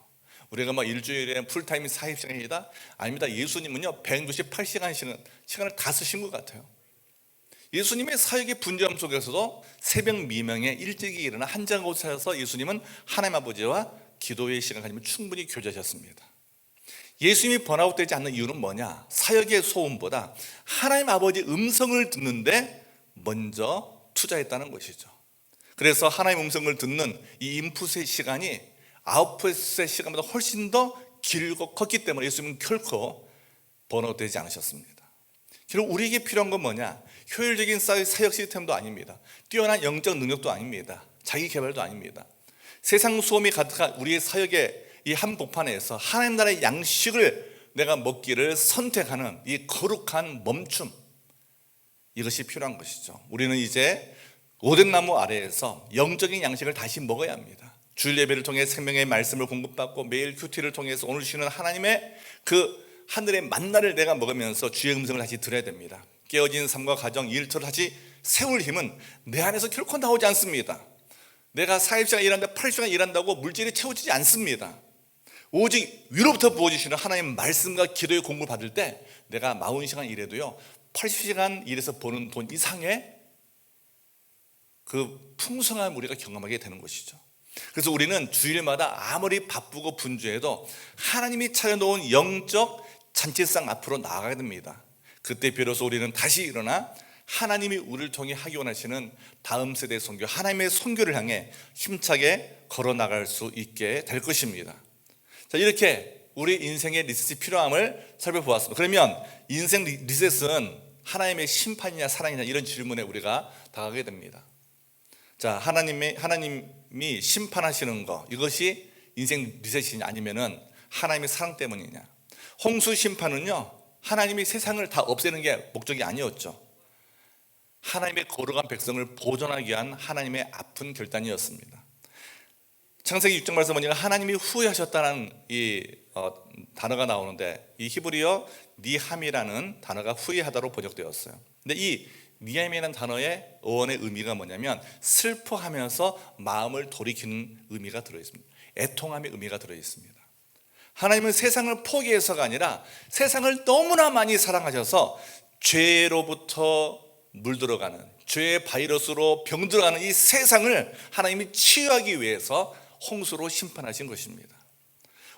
우리가 막 일주일에 풀타임 40시간이다? 아닙니다. 예수님은요 168시간 시간을 다 쓰신 것 같아요. 예수님의 사역의 분주함 속에서도 새벽 미명에 일찍이 일어나 한장 곳에 서서 예수님은 하나님 아버지와 기도의 시간 가지면 충분히 교제하셨습니다. 예수님이 번아웃되지 않는 이유는 뭐냐? 사역의 소음보다 하나님 아버지 음성을 듣는데 먼저 투자했다는 것이죠. 그래서 하나님 음성을 듣는 이 인풋의 시간이 아웃풋의 시간보다 훨씬 더 길고 컸기 때문에 예수님은 결코 번아웃되지 않으셨습니다. 결국 우리에게 필요한 건 뭐냐? 효율적인 사역 시스템도 아닙니다. 뛰어난 영적 능력도 아닙니다. 자기 개발도 아닙니다. 세상 소음이 가득한 우리의 사역의 이 한복판에서 하나님 나라의 양식을 내가 먹기를 선택하는 이 거룩한 멈춤, 이것이 필요한 것이죠. 우리는 이제 오덴나무 아래에서 영적인 양식을 다시 먹어야 합니다. 주일 예배를 통해 생명의 말씀을 공급받고 매일 큐티를 통해서 오늘 주시는 하나님의 그 하늘의 만나를 내가 먹으면서 주의 음성을 다시 들어야 됩니다. 깨어진 삶과 가정, 일터를 다시 세울 힘은 내 안에서 결코 나오지 않습니다. 내가 40시간 일한다, 80시간 일한다고 물질이 채워지지 않습니다. 오직 위로부터 부어주시는 하나님의 말씀과 기도의 공급을 받을 때 내가 40시간 일해도요 80시간 일해서 버는 돈 이상의 그 풍성함을 우리가 경험하게 되는 것이죠. 그래서 우리는 주일마다 아무리 바쁘고 분주해도 하나님이 차려놓은 영적 잔치상 앞으로 나아가야 됩니다. 그때 비로소 우리는 다시 일어나 하나님이 우리를 통해 하기 원하시는 다음 세대 선교, 하나님의 선교를 향해 힘차게 걸어나갈 수 있게 될 것입니다. 자, 이렇게 우리 인생의 리셋이 필요함을 살펴보았습니다. 그러면 인생 리셋은 하나님의 심판이냐 사랑이냐 이런 질문에 우리가 다가가게 됩니다. 자, 하나님이 심판하시는 거, 이것이 인생 리셋이냐 아니면은 하나님의 사랑 때문이냐. 홍수 심판은요 하나님이 세상을 다 없애는 게 목적이 아니었죠. 하나님의 거룩한 백성을 보존하기 위한 하나님의 아픈 결단이었습니다. 창세기 6장 말씀 보니까 하나님이 후회하셨다는 이 단어가 나오는데 이 히브리어 니함이라는 단어가 후회하다로 번역되었어요. 근데 이 니함이라는 단어의 어원의 의미가 뭐냐면 슬퍼하면서 마음을 돌이키는 의미가 들어있습니다. 애통함의 의미가 들어있습니다. 하나님은 세상을 포기해서가 아니라 세상을 너무나 많이 사랑하셔서 죄로부터 물들어가는, 죄의 바이러스로 병들어가는 이 세상을 하나님이 치유하기 위해서 홍수로 심판하신 것입니다.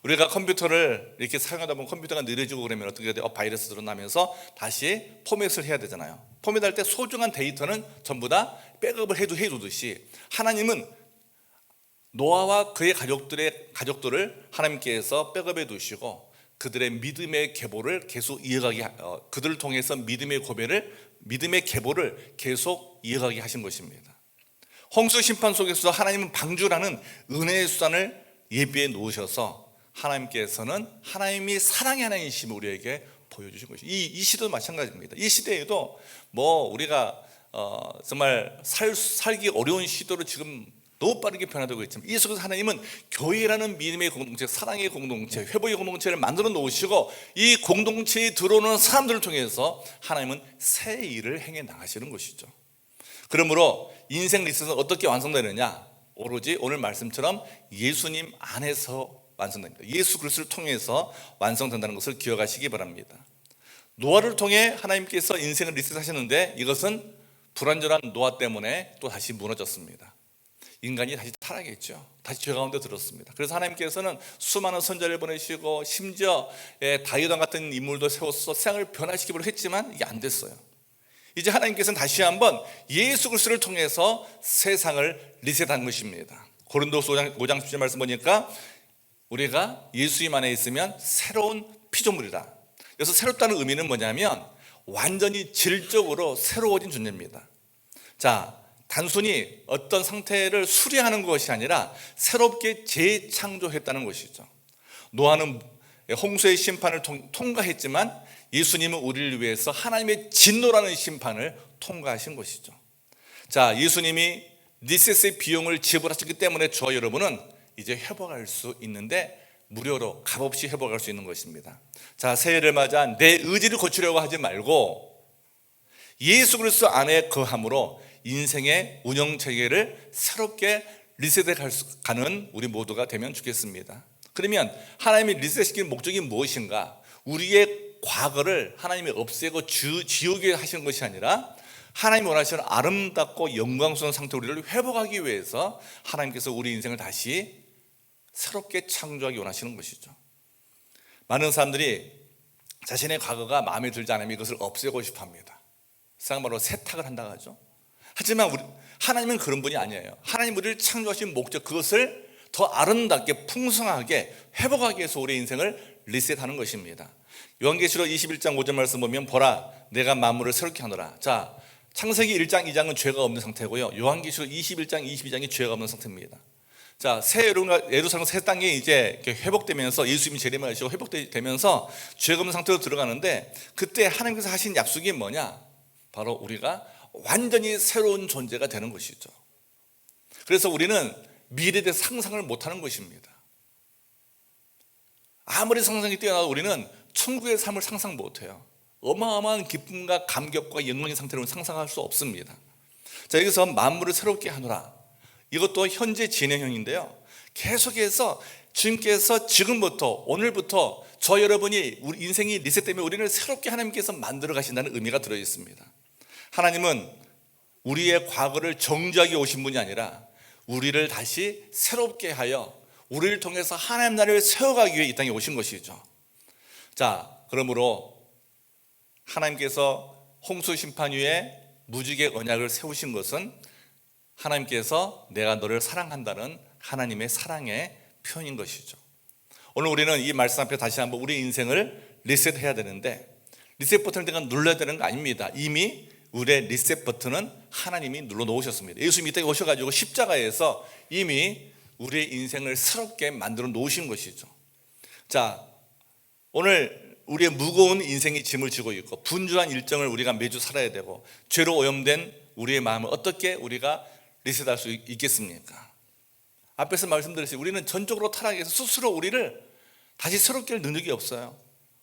우리가 컴퓨터를 이렇게 사용하다 보면 컴퓨터가 느려지고 그러면 어떻게 돼요? 바이러스 드러나면서 다시 포맷을 해야 되잖아요. 포맷할 때 소중한 데이터는 전부 다 백업을 해두듯이 하나님은 노아와 그의 가족들을 하나님께서 백업해 두시고 그들의 믿음의 계보를 계속 이어가게, 그들을 통해서 믿음의 계보를 계속 이어가게 하신 것입니다. 홍수 심판 속에서 하나님은 방주라는 은혜의 수단을 예비해 놓으셔서 하나님께서는 하나님이 사랑의 하나님이심을 우리에게 보여주신 것이죠. 이 시대도 마찬가지입니다. 이 시대에도 뭐 우리가 정말 살기 어려운 시대로 지금 너무 빠르게 변화되고 있지만 이 속에서 하나님은 교회라는 믿음의 공동체, 사랑의 공동체, 회복의 공동체를 만들어 놓으시고 이 공동체에 들어오는 사람들을 통해서 하나님은 새 일을 행해 나가시는 것이죠. 그러므로 인생 리셋은 어떻게 완성되느냐? 오로지 오늘 말씀처럼 예수님 안에서 완성됩니다. 예수 그리스도를 통해서 완성된다는 것을 기억하시기 바랍니다. 노아를 통해 하나님께서 인생을 리셋하셨는데 이것은 불완전한 노아 때문에 또 다시 무너졌습니다. 인간이 다시 타락했죠. 다시 죄 가운데 들었습니다. 그래서 하나님께서는 수많은 선자를 보내시고 심지어 다윗왕 같은 인물도 세워서 세상을 변화시키기로 했지만 이게 안 됐어요. 이제 하나님께서는 다시 한번 예수 그리스도를 통해서 세상을 리셋한 것입니다. 고린도서 5장 10절 말씀 보니까 우리가 예수님 안에 있으면 새로운 피조물이다. 그래서 새롭다는 의미는 뭐냐면 완전히 질적으로 새로워진 존재입니다. 자, 단순히 어떤 상태를 수리하는 것이 아니라 새롭게 재창조했다는 것이죠. 노아는 홍수의 심판을 통과했지만 예수님은 우리를 위해서 하나님의 진노라는 심판을 통과하신 것이죠. 자, 예수님이 리셋의 비용을 지불하셨기 때문에 저와 여러분은 이제 회복할 수 있는데 무료로 값없이 회복할 수 있는 것입니다. 자, 새해를 맞아 내 의지를 고치려고 하지 말고 예수 그리스도 안에 거함으로 인생의 운영 체계를 새롭게 리셋해 가는 우리 모두가 되면 좋겠습니다. 그러면 하나님이 리셋시키는 목적이 무엇인가? 우리의 과거를 하나님이 없애고 지우게 하시는 것이 아니라 하나님이 원하시는 아름답고 영광스러운 상태 우리를 회복하기 위해서 하나님께서 우리 인생을 다시 새롭게 창조하기 원하시는 것이죠. 많은 사람들이 자신의 과거가 마음에 들지 않으면 이것을 없애고 싶어 합니다. 바로 세탁을 한다고 하죠. 하지만 하나님은 그런 분이 아니에요. 하나님 우리를 창조하신 목적, 그것을 더 아름답게 풍성하게 회복하기 위해서 우리의 인생을 리셋하는 것입니다. 요한계시록 21장 5절 말씀 보면 보라 내가 만물을 새롭게 하노라. 자, 창세기 1장 2장은 죄가 없는 상태고요, 요한계시록 21장 22장이 죄가 없는 상태입니다. 자, 새 예루살렘 새 땅이 이제 회복되면서 예수님이 재림하시고 회복되면서 죄가 없는 상태로 들어가는데, 그때 하나님께서 하신 약속이 뭐냐? 바로 우리가 완전히 새로운 존재가 되는 것이죠. 그래서 우리는 미래에 대해 상상을 못하는 것입니다. 아무리 상상이 뛰어나도 우리는 천국의 삶을 상상 못해요. 어마어마한 기쁨과 감격과 영광의 상태로 상상할 수 없습니다. 자, 여기서 만물을 새롭게 하노라, 이것도 현재 진행형인데요, 계속해서 주님께서 지금부터 오늘부터 저 여러분이 우리 인생이 리셋되면 우리를 새롭게 하나님께서 만들어 가신다는 의미가 들어 있습니다. 하나님은 우리의 과거를 정죄하기 오신 분이 아니라 우리를 다시 새롭게 하여 우리를 통해서 하나님 나라를 세워가기 위해 이 땅에 오신 것이죠. 자, 그러므로 하나님께서 홍수 심판 후에 무지개 언약을 세우신 것은 하나님께서 내가 너를 사랑한다는 하나님의 사랑의 표현인 것이죠. 오늘 우리는 이 말씀 앞에 다시 한번 우리 인생을 리셋해야 되는데, 리셋 버튼을 내가 눌러야 되는 거 아닙니다. 이미 우리의 리셋 버튼은 하나님이 눌러 놓으셨습니다. 예수님이 이 땅에 오셔가지고 십자가에서 이미 우리의 인생을 새롭게 만들어 놓으신 것이죠. 자, 오늘 우리의 무거운 인생의 짐을 지고 있고 분주한 일정을 우리가 매주 살아야 되고 죄로 오염된 우리의 마음을 어떻게 우리가 리셋할 수 있겠습니까? 앞에서 말씀드렸듯이 우리는 전적으로 타락해서 스스로 우리를 다시 새롭게 할 능력이 없어요.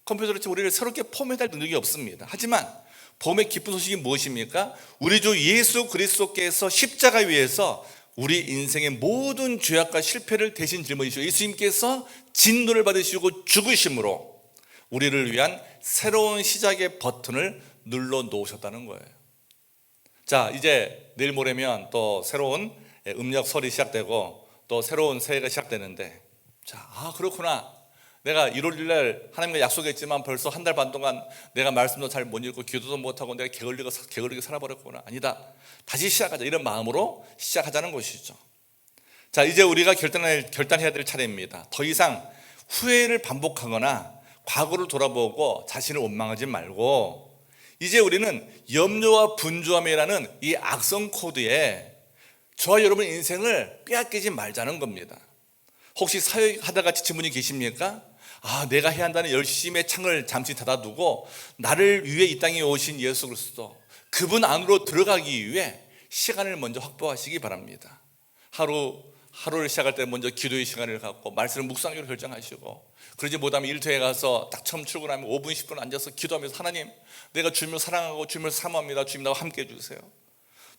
컴퓨터로 치면 우리를 새롭게 포맷할 능력이 없습니다. 하지만 복음의 기쁜 소식이 무엇입니까? 우리 주 예수 그리스도께서 십자가 위에서 우리 인생의 모든 죄악과 실패를 대신 짊어지시고 예수님께서 진노를 받으시고 죽으심으로 우리를 위한 새로운 시작의 버튼을 눌러 놓으셨다는 거예요. 자, 이제 내일 모레면 또 새로운 음력설이 시작되고 또 새로운 새해가 시작되는데, 자, 그렇구나. 내가 1월 1일 날 하나님과 약속했지만 벌써 한 달 반 동안 내가 말씀도 잘 못 읽고 기도도 못하고 내가 게을리게 살아버렸구나. 아니다, 다시 시작하자, 이런 마음으로 시작하자는 것이죠. 자, 이제 우리가 결단해야 될 차례입니다. 더 이상 후회를 반복하거나 과거를 돌아보고 자신을 원망하지 말고, 이제 우리는 염려와 분주함이라는 이 악성 코드에 저와 여러분의 인생을 빼앗기지 말자는 겁니다. 혹시 사역하다가 지친 분이 계십니까? 내가 해야 한다는 열심의 창을 잠시 닫아두고 나를 위해 이 땅에 오신 예수 그리스도, 그분 안으로 들어가기 위해 시간을 먼저 확보하시기 바랍니다. 하루를 시작할 때 먼저 기도의 시간을 갖고 말씀을 묵상하기로 결정하시고, 그러지 못하면 일터에 가서 딱 처음 출근하면 5분 10분 앉아서 기도하면서 하나님, 내가 주님을 사랑하고 주님을 사모합니다. 주님 나와 함께 해주세요.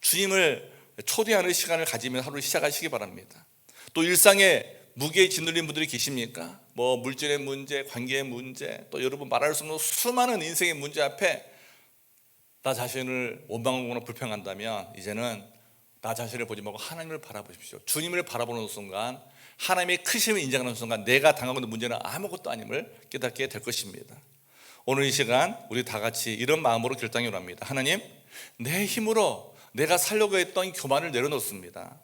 주님을 초대하는 시간을 가지면 하루를 시작하시기 바랍니다. 또 일상에 무게에 짓눌린 분들이 계십니까? 물질의 문제, 관계의 문제, 또 여러분 말할 수 없는 수많은 인생의 문제 앞에 나 자신을 원망하거나 불평한다면 이제는 나 자신을 보지 말고 하나님을 바라보십시오. 주님을 바라보는 순간, 하나님의 크심을 인정하는 순간 내가 당하고 있는 문제는 아무것도 아님을 깨닫게 될 것입니다. 오늘 이 시간 우리 다 같이 이런 마음으로 결단을 합니다. 하나님, 내 힘으로 내가 살려고 했던 교만을 내려놓습니다.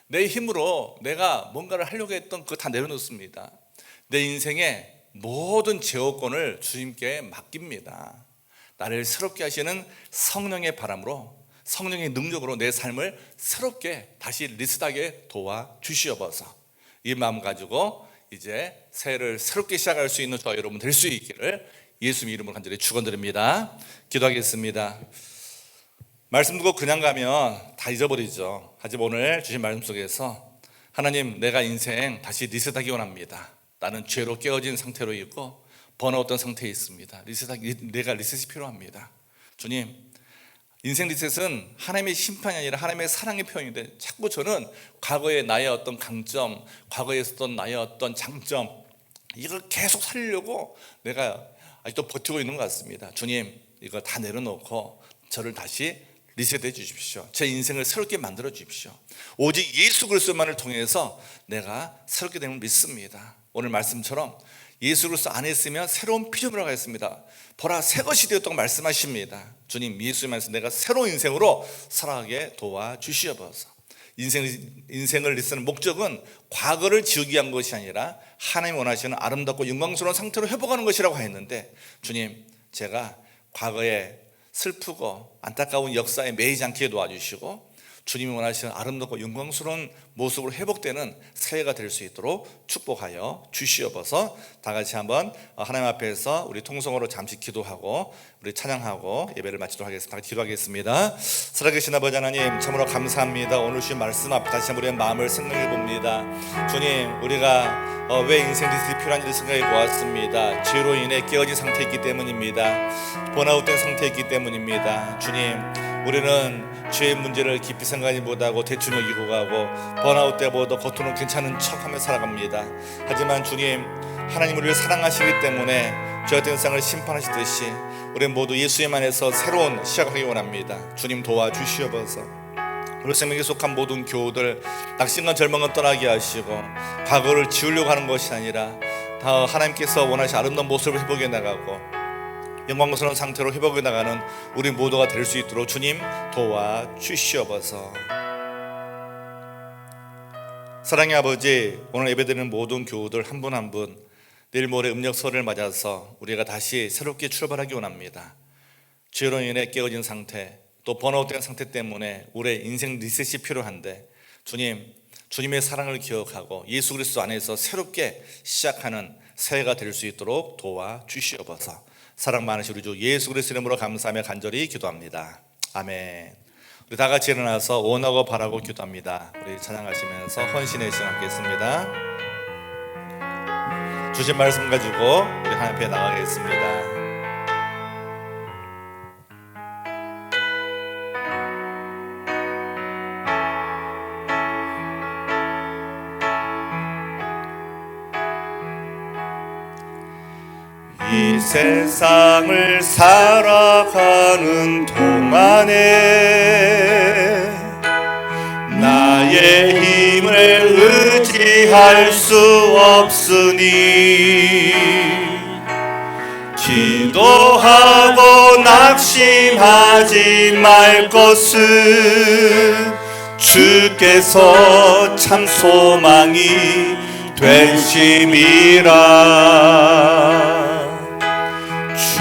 내 힘으로 내가 뭔가를 하려고 했던 그거 다 내려놓습니다. 내 인생의 모든 제어권을 주님께 맡깁니다. 나를 새롭게 하시는 성령의 바람으로, 성령의 능력으로 내 삶을 새롭게 다시 리셋하게 도와주시옵소서. 이 마음 가지고 이제 새해를 새롭게 시작할 수 있는 저와 여러분 될 수 있기를 예수님 이름으로 간절히 축원드립니다. 기도하겠습니다. 말씀 듣고 그냥 가면 다 잊어버리죠. 하지만 오늘 주신 말씀 속에서 하나님, 내가 인생 다시 리셋하기 원합니다. 나는 죄로 깨어진 상태로 있고 번아웃된 상태에 있습니다. 내가 리셋이 필요합니다. 주님, 인생 리셋은 하나님의 심판이 아니라 하나님의 사랑의 표현인데 자꾸 저는 과거의 나의 어떤 강점, 과거에 있었던 나의 어떤 장점, 이걸 계속 살리려고 내가 아직도 버티고 있는 것 같습니다. 주님, 이거 다 내려놓고 저를 다시 리셋해 주십시오. 제 인생을 새롭게 만들어 주십시오. 오직 예수 그리스도만을 통해서 내가 새롭게 됨을 믿습니다. 오늘 말씀처럼 예수 그리스도 안에 있으면 새로운 피조물이라고 했습니다. 보라, 새 것이 되었다고 말씀하십니다. 주님, 예수님께서 내가 새로운 인생으로 살아가게 도와주시옵소서. 인생을 리셋하는 목적은 과거를 지우기 위한 것이 아니라 하나님 원하시는 아름답고 영광스러운 상태로 회복하는 것이라고 했는데, 주님, 제가 과거에 슬프고 안타까운 역사에 매이지 않게 도와주시고 주님이 원하시는 아름답고 영광스러운 모습으로 회복되는 새해가 될 수 있도록 축복하여 주시옵소서. 다 같이 한번 하나님 앞에서 우리 통성으로 잠시 기도하고 우리 찬양하고 예배를 마치도록 하겠습니다. 다 같이 기도하겠습니다. 살아계신 아버지 하나님, 참으로 감사합니다. 오늘 주신 말씀 앞에 다시 한번 우리의 마음을 생각해 봅니다. 주님, 우리가 왜 인생 리셋이 필요한지 생각해 보았습니다. 죄로 인해 깨어진 상태이기 때문입니다. 번아웃된 상태이기 때문입니다. 주님, 우리는 죄의 문제를 깊이 생각하지 못하고 대충 여기고 가고 번아웃 때보다 겉으로는 괜찮은 척하며 살아갑니다. 하지만 주님, 하나님 우리를 사랑하시기 때문에 죄 같은 세상을 심판하시듯이 우리 모두 예수님 안에서 새로운 시작하기 원합니다. 주님, 도와주시옵소서. 우리 생명에 속한 모든 교우들 낙심과 절망을 떠나게 하시고 과거를 지우려고 하는 것이 아니라 다 하나님께서 원하시는 아름다운 모습을 회복해 나가고 영광스러운 상태로 회복해 나가는 우리 모두가 될 수 있도록 주님 도와주시옵소서. 사랑의 아버지, 오늘 예배드리는 모든 교우들 한 분 한 분 내일 모레 음력설을 맞아서 우리가 다시 새롭게 출발하기 원합니다. 죄로 인해 깨어진 상태, 또 번아웃된 상태 때문에 우리의 인생 리셋이 필요한데, 주님, 주님의 사랑을 기억하고 예수 그리스도 안에서 새롭게 시작하는 새해가 될 수 있도록 도와주시옵소서. 사랑 많으신 우리 주 예수 그리스도 이름으로 감사하며 간절히 기도합니다. 아멘. 우리 다 같이 일어나서 원하고 바라고 기도합니다. 우리 찬양하시면서 헌신의 시간 갖겠습니다. 주신 말씀 가지고 우리 하나님 앞에 나가겠습니다. 이 세상을 살아가는 동안에 나의 힘을 의지할 수 없으니 기도하고 낙심하지 말 것은 주께서 참 소망이 되심이라.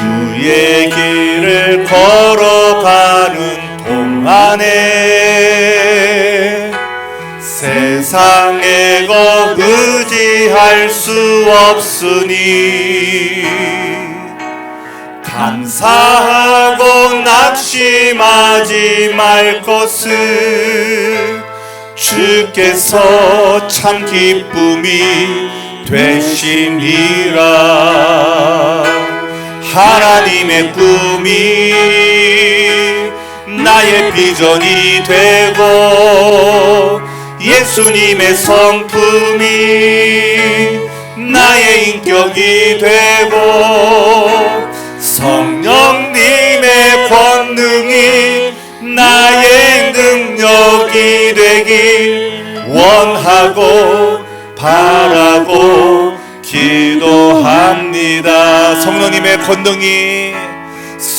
주의 길을 걸어가는 동안에 세상에 것 의지할 수 없으니 감사하고 낙심하지 말 것은 주께서 참 기쁨이 되심이라. 하나님의 꿈이 나의 비전이 되고 예수님의 성품이 나의 인격이 되고 성령님의 권능이 나의 능력이 되길 원하고 바라고 기도합니다.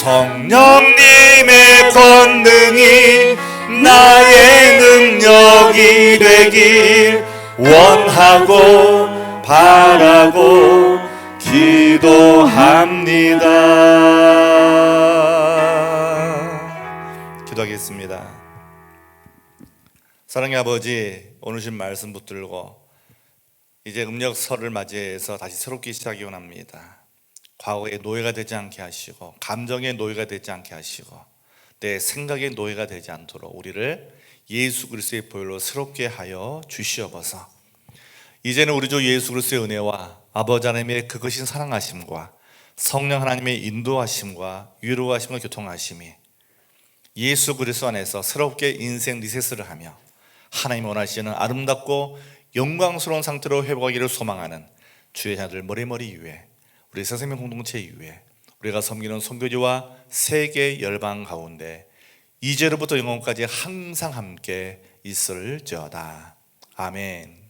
성령님의 권능이 나의 능력이 되길 원하고 바라고 기도합니다. 기도하겠습니다. 사랑의 아버지, 오늘 주신 말씀 붙들고 이제 음력설을 맞이해서 다시 새롭게 시작이 원합니다. 과거의 노예가 되지 않게 하시고 감정의 노예가 되지 않게 하시고 내 생각의 노예가 되지 않도록 우리를 예수 그리스도의 보혈로 새롭게 하여 주시옵소서. 이제는 우리 주 예수 그리스도의 은혜와 아버지 하나님의 그것인 사랑하심과 성령 하나님의 인도하심과 위로하심과 교통하심이 예수 그리스도 안에서 새롭게 인생 리셋을 하며 하나님 원하시는 아름답고 영광스러운 상태로 회복하기를 소망하는 주의 자들 머리머리 위에 우리 새생명 공동체 위에 우리가 섬기는 선교지와 세계 열방 가운데 이제로부터 영원까지 항상 함께 있을지어다. 아멘.